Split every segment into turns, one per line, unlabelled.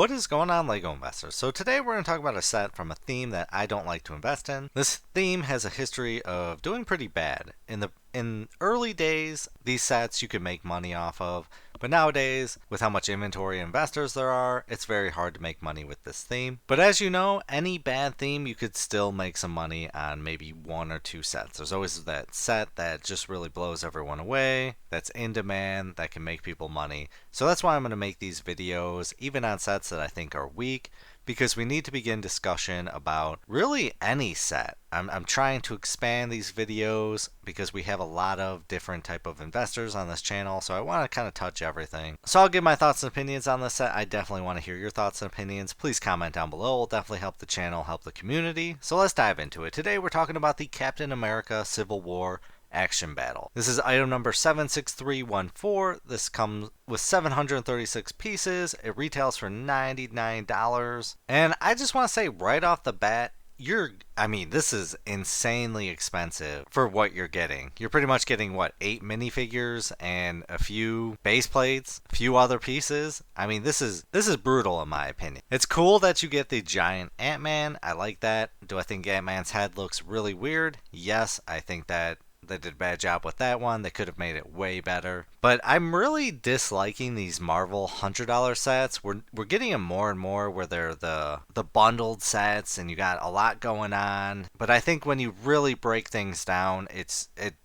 What is going on, LEGO investors? So today we're going to talk about a set from a theme that I don't like to invest in. This theme has a history of doing pretty bad. In early days, these sets you could make money off of, but nowadays, with how much inventory investors there are, it's very hard to make money with this theme. But as you know, any bad theme you could still make some money on maybe one or two sets. There's always that set that just really blows everyone away, that's in demand, that can make people money. So that's why I'm going to make these videos, even on sets that I think are weak, because we need to begin discussion about really any set. I'm trying to expand these videos because we have a lot of different type of investors on this channel, so I want to kind of touch everything. So I'll give my thoughts and opinions on this set. I definitely want to hear your thoughts and opinions. Please comment down below. It'll definitely help the channel, help the community. So let's dive into it. Today we're talking about the Captain America Civil War Action Battle. This is item number 76314. This comes with 736 pieces. It retails for $99. And I just want to say right off the bat, this is insanely expensive for what you're getting. You're pretty much getting, what, 8 minifigures and a few base plates, a few other pieces. This is brutal in my opinion. It's cool that you get the giant Ant-Man. I like that. Do I think Ant-Man's head looks really weird? Yes, I think that they did a bad job with that one. They could have made it way better. But I'm really disliking these Marvel $100 sets. We're getting them more and more where they're the bundled sets and you got a lot going on. But I think when you really break things down,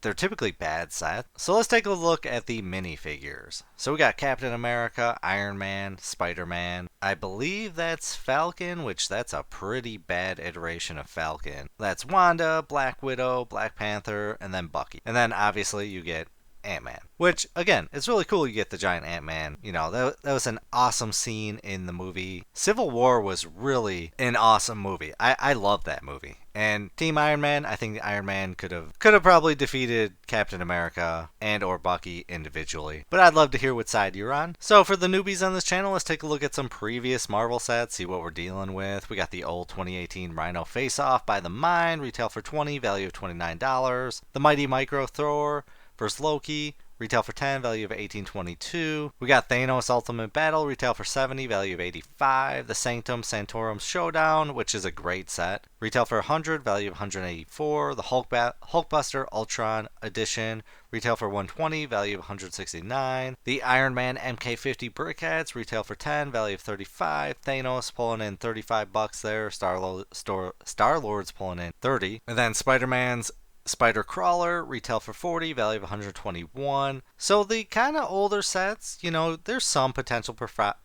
they're typically bad sets. So let's take a look at the minifigures. So we got Captain America, Iron Man, Spider-Man. I believe that's Falcon, which that's a pretty bad iteration of Falcon. That's Wanda, Black Widow, Black Panther, and then Bucky. And then obviously you get Ant-Man, which again, it's really cool you get the giant Ant-Man. You know, that was an awesome scene in the movie. Civil War was really an awesome movie. I love that movie. And Team Iron Man, I think Iron Man could have probably defeated Captain America and or Bucky individually. But I'd love to hear what side you're on. So for the newbies on this channel, let's take a look at some previous Marvel sets, see what we're dealing with. We got the old 2018 Rhino Face-Off by the Mind, retail for $20, value of $29. The Mighty Micro Thor versus Loki, retail for $10, value of $18.22. We got Thanos Ultimate Battle, retail for $70, value of $85. The Sanctum Sanctorum Showdown, which is a great set, retail for $100, value of $184. The Hulkbuster Ultron Edition, retail for $120, value of $169. The Iron Man MK50 Brickheads, retail for $10, value of $35. Thanos pulling in $35 there. Star-Lord's pulling in $30. And then Spider-Man's Spider Crawler, retail for $40, value of $121. So the kind of older sets, there's some potential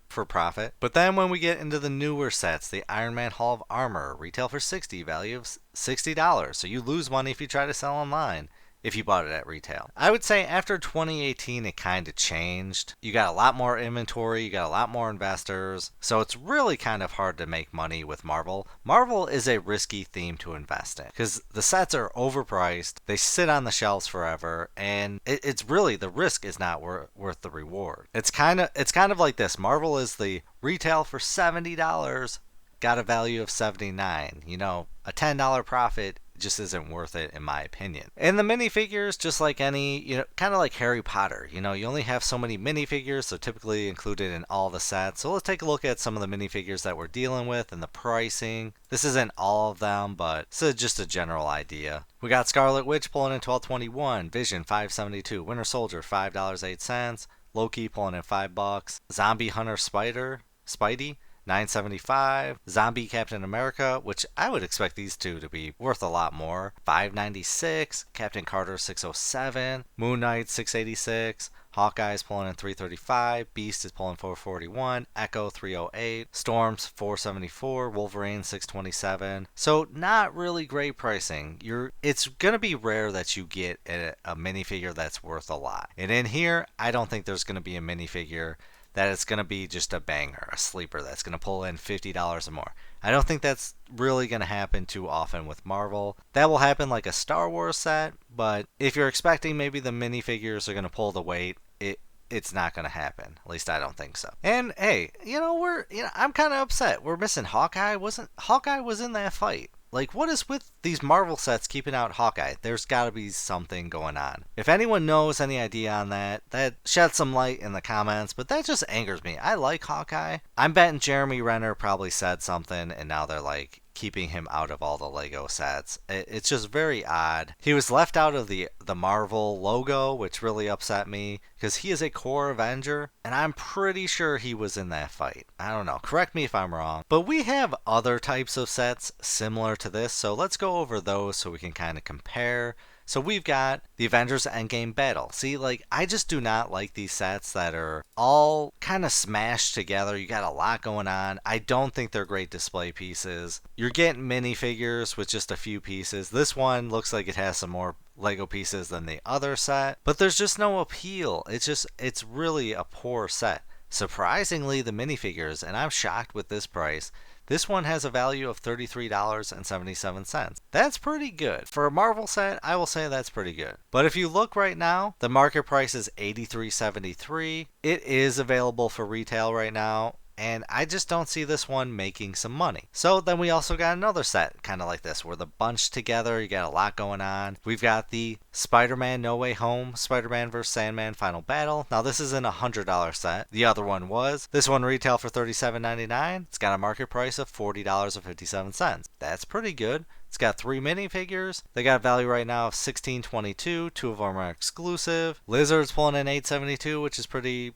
for profit. But then when we get into the newer sets, the Iron Man Hall of Armor, retail for $60, value of $60. So you lose money if you try to sell online if you bought it at retail. I would say after 2018 it kind of changed. You got a lot more inventory, you got a lot more investors, so it's really kind of hard to make money with Marvel. Marvel is a risky theme to invest in because the sets are overpriced, they sit on the shelves forever, and it's really, the risk is not worth the reward. It's kind of like this. Marvel is the retail for $70, got a value of $79. A $10 profit just isn't worth it in my opinion. And the minifigures, just like any, kind of like Harry Potter, you only have so many minifigures, so typically included in all the sets. So let's take a look at some of the minifigures that we're dealing with and the pricing. This isn't all of them, but this is just a general idea. We got Scarlet Witch pulling in $12.21, Vision $5.72, Winter Soldier $5.08, Loki pulling in $5, Zombie Hunter Spidey $9.75, Zombie Captain America, which I would expect these two to be worth a lot more, $5.96, Captain Carter $6.07, Moon Knight $6.86, Hawkeye's pulling in $3.35, Beast is pulling $4.41, Echo $3.08, Storm's $4.74, Wolverine $6.27. So not really great pricing. It's gonna be rare that you get a minifigure that's worth a lot. And in here, I don't think there's gonna be a minifigure that it's going to be just a banger, a sleeper that's going to pull in $50 or more. I don't think that's really going to happen too often with Marvel. That will happen like a Star Wars set, but if you're expecting maybe the minifigures are going to pull the weight, it's not going to happen. At least I don't think so. And hey, I'm kind of upset. We're missing Hawkeye. Hawkeye was in that fight. Like, what is with these Marvel sets keeping out Hawkeye? There's gotta be something going on. If anyone knows any idea on that, shed some light in the comments, but that just angers me. I like Hawkeye. I'm betting Jeremy Renner probably said something, and now they're like, keeping him out of all the Lego sets. It's just very odd. He was left out of the Marvel logo, which really upset me because he is a core Avenger, and I'm pretty sure he was in that fight. I don't know. Correct me if I'm wrong. But we have other types of sets similar to this, so let's go over those so we can kind of compare. So we've got the Avengers Endgame Battle. See, like, I just do not like these sets that are all kind of smashed together. You got a lot going on. I don't think they're great display pieces. You're getting minifigures with just a few pieces. This one looks like it has some more Lego pieces than the other set, but there's just no appeal. It's really a poor set. Surprisingly, the minifigures, and I'm shocked with this price, this one has a value of $33.77. That's pretty good. For a Marvel set, I will say that's pretty good. But if you look right now, the market price is $83.73. It is available for retail right now, and I just don't see this one making some money. So then we also got another set kind of like this where they're bunched together. You got a lot going on. We've got the Spider-Man No Way Home, Spider-Man vs. Sandman Final Battle. Now this isn't a $100 set. The other one was. This one retail for $37.99. It's got a market price of $40.57. That's pretty good. It's got 3 minifigures. They got a value right now of $16.22. 2 of them are exclusive. Lizard's pulling in $8.72, which is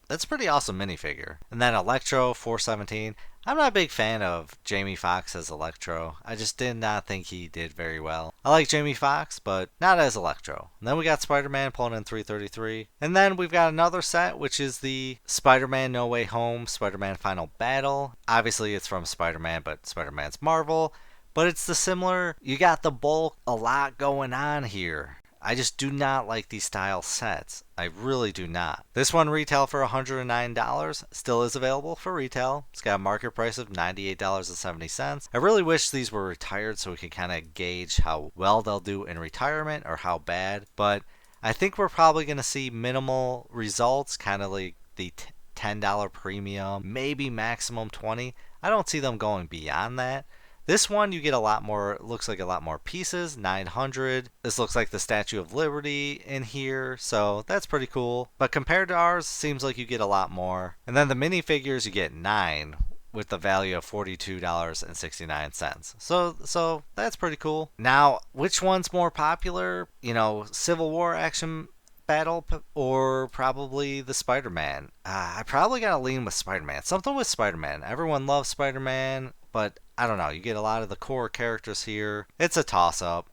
that's a pretty awesome minifigure. And then Electro, $4.17. I'm not a big fan of Jamie Foxx as Electro. I just did not think he did very well. I like Jamie Foxx, but not as Electro. And then we got Spider-Man pulling in $3.33. And then we've got another set, which is the Spider-Man No Way Home, Spider-Man Final Battle. Obviously, it's from Spider-Man, but Spider-Man's Marvel. But it's the similar, you got the bulk, a lot going on here. I just do not like these style sets. I really do not. This one retail for $109, still is available for retail. It's got a market price of $98.70. I really wish these were retired so we could kind of gauge how well they'll do in retirement or how bad. But I think we're probably going to see minimal results, kind of like the $10 premium, maybe maximum $20. I don't see them going beyond that. This one you get a lot more, looks like a lot more pieces, 900. This looks like the Statue of Liberty in here, so that's pretty cool. But compared to ours, seems like you get a lot more. And then the minifigures, you get 9 with the value of $42.69. So that's pretty cool. Now, which one's more popular? You know, Civil War action battle or probably the Spider-Man? I probably gotta lean with Spider-Man. Something with Spider-Man. Everyone loves Spider-Man, but I don't know. You get a lot of the core characters here. It's a toss-up.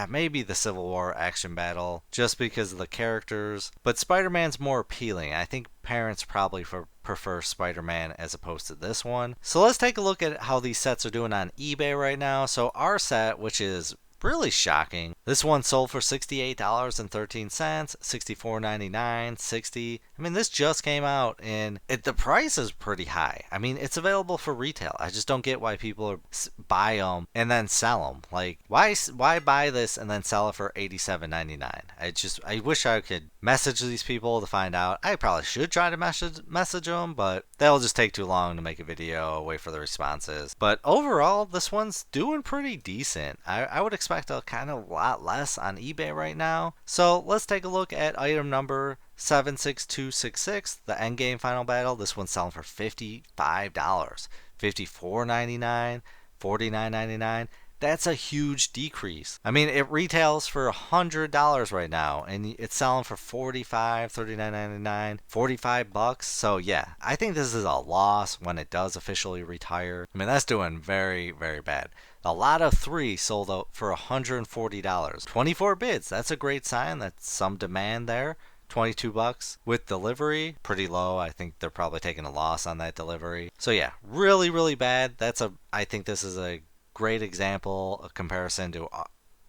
Maybe the Civil War action battle just because of the characters, but Spider-Man's more appealing. I think parents probably prefer Spider-Man as opposed to this one. So let's take a look at how these sets are doing on eBay right now. So our set, which is really shocking. This one sold for $68.13, $64.99, $60. I mean, this just came out and the price is pretty high. I mean, it's available for retail. I just don't get why people buy them and then sell them. Like, why buy this and then sell it for $87.99? I wish I could message these people to find out. I probably should try to message them, but that'll just take too long to make a video, wait for the responses. But overall, this one's doing pretty decent. I would expect a kind of lot less on eBay right now. So let's take a look at item number 76266, the Endgame Final Battle. This one's selling for $55, $54.99, $49.99. That's a huge decrease. I mean, it retails for $100 right now, and it's selling for $45, $39.99, $45. So yeah, I think this is a loss when it does officially retire. I mean, that's doing very, very bad. A lot of 3 sold out for $140. 24 bids. That's a great sign. That's some demand there. $22 with delivery. Pretty low. I think they're probably taking a loss on that delivery. So yeah, really, really bad. I think this is a great example, a comparison to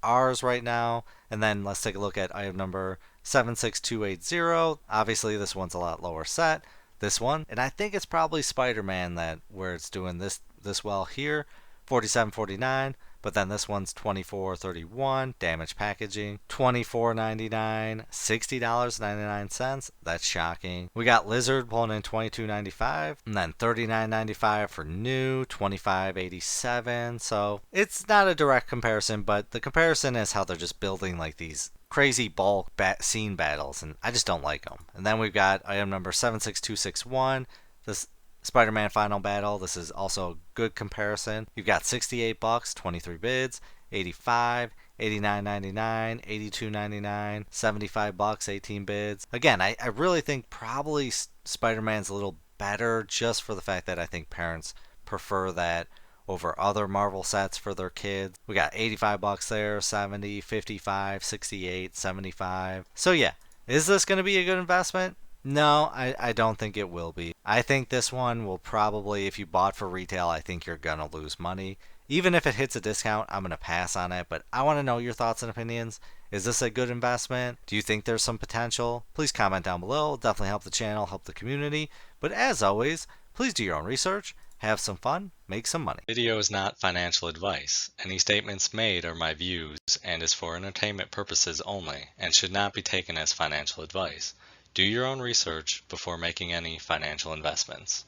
ours right now. And then let's take a look at item number 76280. Obviously, this one's a lot lower set. This one, and I think it's probably Spider-Man where it's doing this well here. $47.49, But then this one's $24.31, damaged packaging, $24.99, $60.99. That's shocking. We got Lizard pulling in $22.95, and then $39.95 for new, $25.87. So it's not a direct comparison, but the comparison is how they're just building like these crazy bulk scene battles, and I just don't like them. And then we've got item number 76261, this Spider-Man Final Battle. This is also a good comparison. You've got $68, 23 bids, 85, $89.99, $82.99, $75, 18 bids. Again, I really think probably Spider-Man's a little better just for the fact that I think parents prefer that over other Marvel sets for their kids. We got $85 there, 70, 55, 68, 75. So yeah, is this going to be a good investment? No, I don't think it will be. I think this one will probably, if you bought for retail, I think you're going to lose money. Even if it hits a discount, I'm going to pass on it, but I want to know your thoughts and opinions. Is this a good investment? Do you think there's some potential? Please comment down below. It'll definitely help the channel, help the community. But as always, please do your own research, have some fun, make some money.
Video is not financial advice. Any statements made are my views and is for entertainment purposes only and should not be taken as financial advice. Do your own research before making any financial investments.